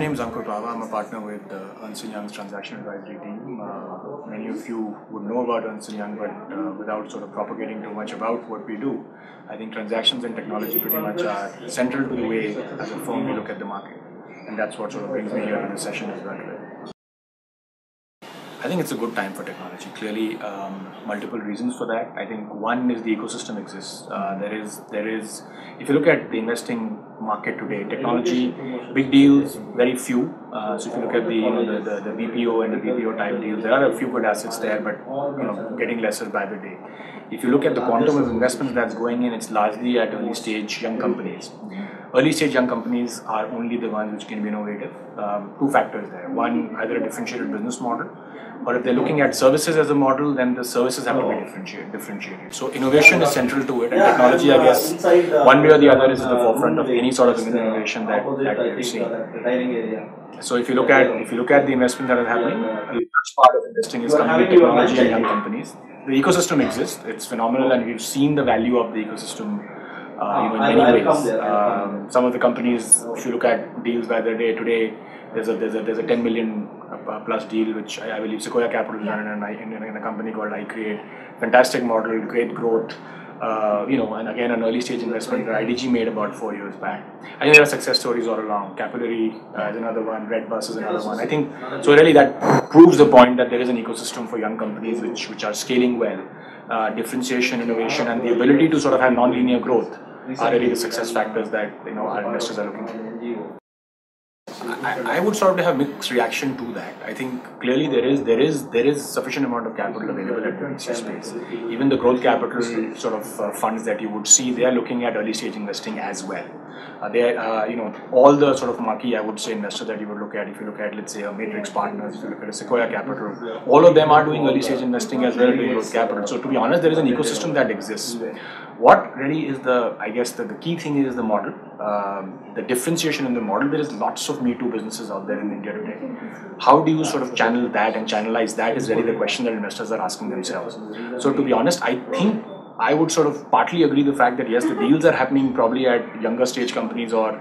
name is Ankur Pahwa. I'm a partner with Ernst & Young's Transaction Advisory team. Many of you would know about Ernst & Young, but without sort of propagating too much about what we do, I think transactions and technology pretty much are central to the way as a firm we look at the market. And that's what sort of brings me here in this session as well today. I think it's a good time for technology. Clearly, multiple reasons for that. I think one is the ecosystem exists. There is. If you look at the investing market today, technology, big deals, very few. So if you look at the BPO and the BPO type deals, there are a few good assets there, but getting lesser by the day. If you look at the quantum of investments that's going in, it's largely at early stage young companies. Early stage young companies are only the ones which can be innovative. Two factors there. One, either a differentiated business model, or if they're looking at services as a model, then the services have to be differentiated. So innovation is central to it, and technology, I guess, one way or the other is at the forefront of any sort of innovation that we're seeing. So if you look at the investment that is happening, a large part of investing is coming in technology and young companies. The ecosystem exists; it's phenomenal, and we've seen the value of the ecosystem. In many ways, some of the companies, if you look at deals by the day today, there's a 10 million plus deal which I believe Sequoia Capital run in a company called iCreate. Fantastic model, great growth. And again an early stage investment that IDG made about 4 years back. I think there are success stories all along. Capillary is another one, Redbus is another one. I think so. Really, that proves the point that there is an ecosystem for young companies which are scaling well. Differentiation, innovation, and the ability to sort of have non-linear growth are really the success factors that our investors are looking for. I would sort of have mixed reaction to that. I think clearly there is sufficient amount of capital available at the VC space. Even the growth capital sort of funds that you would see, they are looking at early stage investing as well. All the sort of marquee, I would say, investors that you would look at, if you look at, let's say, a Matrix Partners, if you look at a Sequoia Capital, all of them are doing early stage investing as well as doing growth capital. So to be honest, there is an ecosystem that exists. What really is the key thing is the model, the differentiation in the model. There is lots of Me Too businesses out there in India today. How do you sort of channel that and channelize that is really the question that investors are asking themselves. So to be honest, I think I would sort of partly agree the fact that yes, the deals are happening probably at younger stage companies or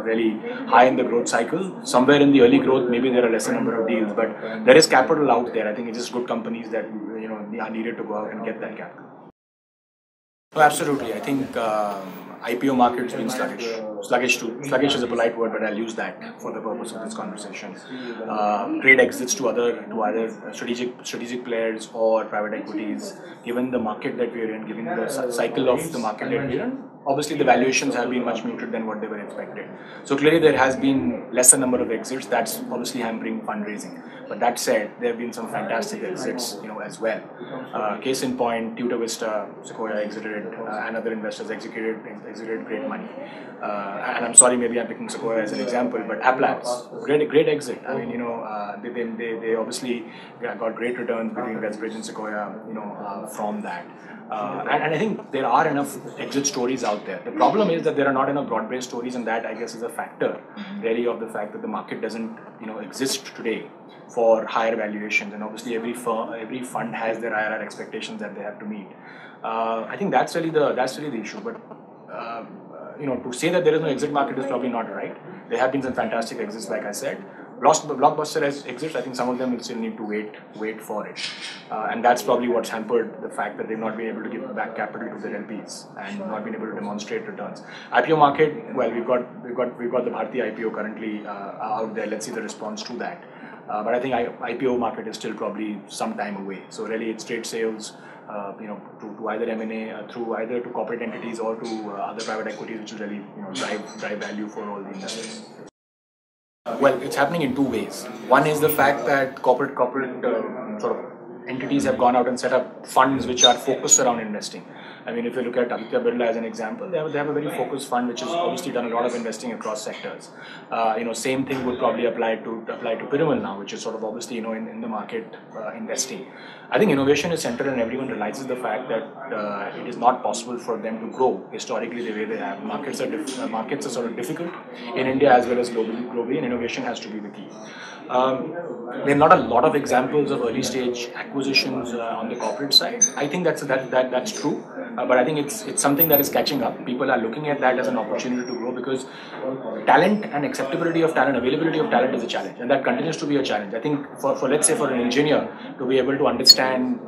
really high in the growth cycle. Somewhere in the early growth, maybe there are lesser number of deals, but there is capital out there. I think it's just good companies that are needed to go out and get that capital. Oh, absolutely. I think IPO market's been sluggish. Sluggish is a polite word, but I'll use that for the purpose of this conversation. Trade exits to either strategic players or private equities. Given the market that we're in, given the cycle of the market that we're in, obviously the valuations have been much muted than what they were expected. So clearly there has been lesser number of exits. That's obviously hampering fundraising. But that said, there have been some fantastic exits, as well. Case in point, Tutor Vista, Sequoia exited, and other investors exited great money. And I'm sorry, maybe I'm picking Sequoia as an example, but Applabs, great exit. I mean, they obviously got great returns between Westbridge and Sequoia, from that. And I think there are enough exit stories out there. The problem is that there are not enough broad-based stories, and that I guess is a factor, really, of the fact that the market doesn't, exist today for higher valuations. And obviously, every fund has their IRR expectations that they have to meet. I think that's really the issue. But to say that there is no exit market is probably not right. There have been some fantastic exits, like I said. Blockbuster has exits. I think some of them will still need to wait for it, and that's probably what's hampered the fact that they've not been able to give back capital to their LPs and not been able to demonstrate returns. IPO market, well, we've got the Bharti IPO currently out there. Let's see the response to that. But I think IPO market is still probably some time away. So really, it's trade sales, to either M&A, through either to corporate entities or to other private equities, which will really drive value for all the investors. Well, it's happening in two ways. One is the fact that corporate sort of entities have gone out and set up funds which are focused around investing. I mean, if you look at Aditya Birla as an example, they have a very focused fund which has obviously done a lot of investing across sectors. Same thing would probably apply to Piramal now, which is sort of obviously in the market investing. I think innovation is central, and everyone realizes the fact that it is not possible for them to grow historically the way they have. Markets are sort of difficult. in India as well as globally, and innovation has to be the key. There are not a lot of examples of early stage acquisitions on the corporate side. I think that's true, but I think it's something that is catching up. People are looking at that as an opportunity to grow because talent and acceptability of talent, availability of talent is a challenge, and that continues to be a challenge. I think for let's say for an engineer to be able to understand,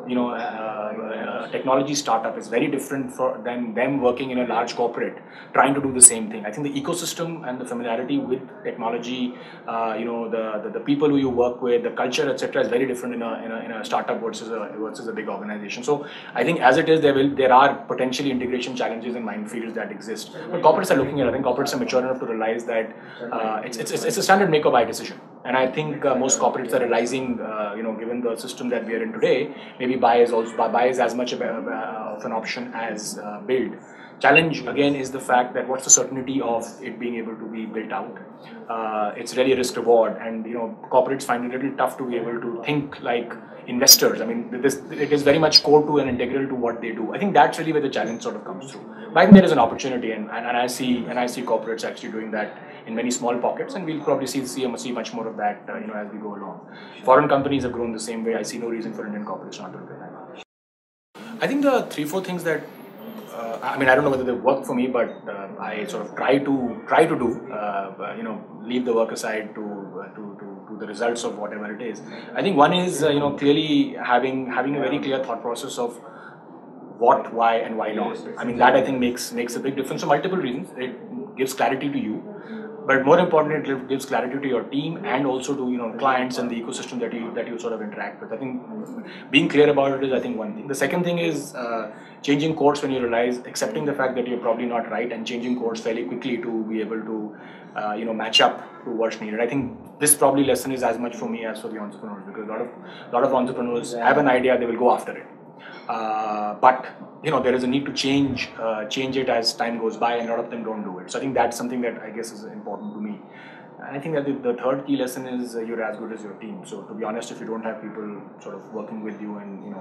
technology startup is very different than them working in a large corporate trying to do the same thing. I think the ecosystem and the familiarity with technology, the people who you work with, the culture, etc., is very different in a startup versus a big organization. So I think as it is, there are potentially integration challenges and minefields that exist. But corporates are looking at it. I think corporates are mature enough to realize that it's a standard make or buy decision. And I think most corporates are realizing, given the system that we are in today, maybe buy is as much of an option as build. Challenge again is the fact that what's the certainty of it being able to be built out? It's really a risk reward, and corporates find it a little tough to be able to think like investors. I mean, it is very much core to and integral to what they do. I think that's really where the challenge sort of comes through. But I think there is an opportunity, and I see corporates actually doing that in many small pockets, and we'll probably see much more of that as we go along. Foreign companies have grown the same way. I see no reason for Indian corporates not to do that. I think the 3-4 things that I don't know whether they work for me, but I sort of try to do, leave the work aside to the results of whatever it is. I think one is, clearly having a very clear thought process of what, why, and why not. I mean, that I think makes a big difference for multiple reasons. It gives clarity to you, but more importantly, it gives clarity to your team and also to clients and the ecosystem that you sort of interact with. I think being clear about it is, I think, one thing. The second thing is changing course when you realize, accepting the fact that you're probably not right, and changing course fairly quickly to be able to match up to what's needed. I think this probably lesson is as much for me as for the entrepreneurs, because a lot of entrepreneurs have an idea, they will go after it. But there is a need to change it as time goes by, and a lot of them don't do it. So I think that's something that I guess is important to me. And I think that the third key lesson is you're as good as your team. So to be honest, if you don't have people sort of working with you and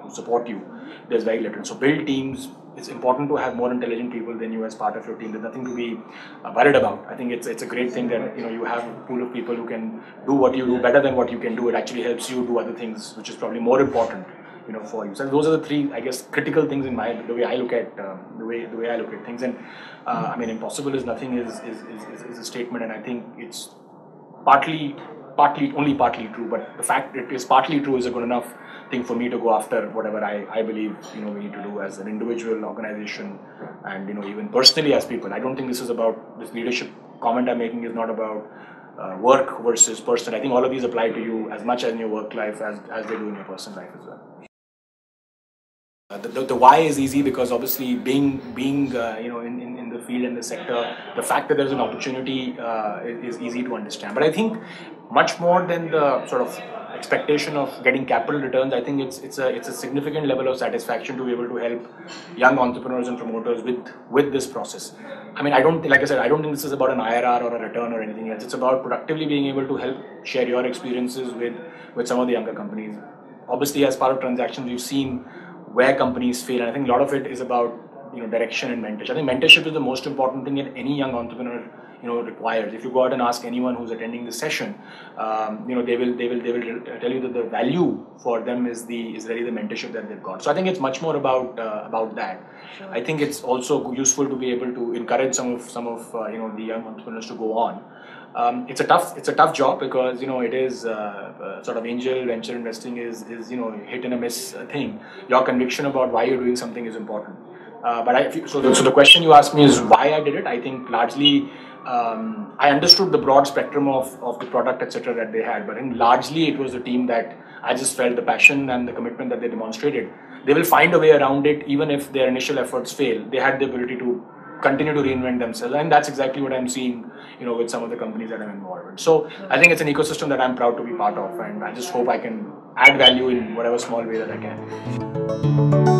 who support you, there's very little. So build teams. It's important to have more intelligent people than you as part of your team. There's nothing to be worried about. I think it's a great thing that you have a pool of people who can do what you do better than what you can do. It actually helps you do other things, which is probably more important for you. So those are the three, I guess, critical things in the way I look at the way I look at things. And impossible is nothing is a statement, and I think it's only partly true. But the fact it is partly true is a good enough thing for me to go after whatever I believe we need to do as an individual, organization, and even personally as people. I don't think this is about this leadership comment I'm making is not about work versus person. I think all of these apply to you as much as in your work life as they do in your personal life as well. The why is easy because obviously being in the field and the sector, the fact that there's an opportunity is easy to understand. But I think much more than the sort of expectation of getting capital returns, I think it's a significant level of satisfaction to be able to help young entrepreneurs and promoters with this process. I don't think this is about an IRR or a return or anything else. It's about productively being able to help share your experiences with some of the younger companies. Obviously, as part of transactions, we've seen where companies fail, and I think a lot of it is about direction and mentorship. I think mentorship is the most important thing that any young entrepreneur requires. If you go out and ask anyone who's attending this session, they will tell you that the value for them is really the mentorship that they've got. So I think it's much more about that. Sure. I think it's also useful to be able to encourage some of the young entrepreneurs to go on. It's a tough job because it is sort of angel venture investing is hit and a miss thing. Your conviction about why you're doing something is important. So the question you asked me is why I did it. I think largely I understood the broad spectrum of the product, etc., that they had, but I think largely it was the team that I just felt the passion and the commitment that they demonstrated. They will find a way around it, even if their initial efforts fail. They had the ability to continue to reinvent themselves, and that's exactly what I'm seeing with some of the companies that I'm involved in. So I think it's an ecosystem that I'm proud to be part of, and I just hope I can add value in whatever small way that I can.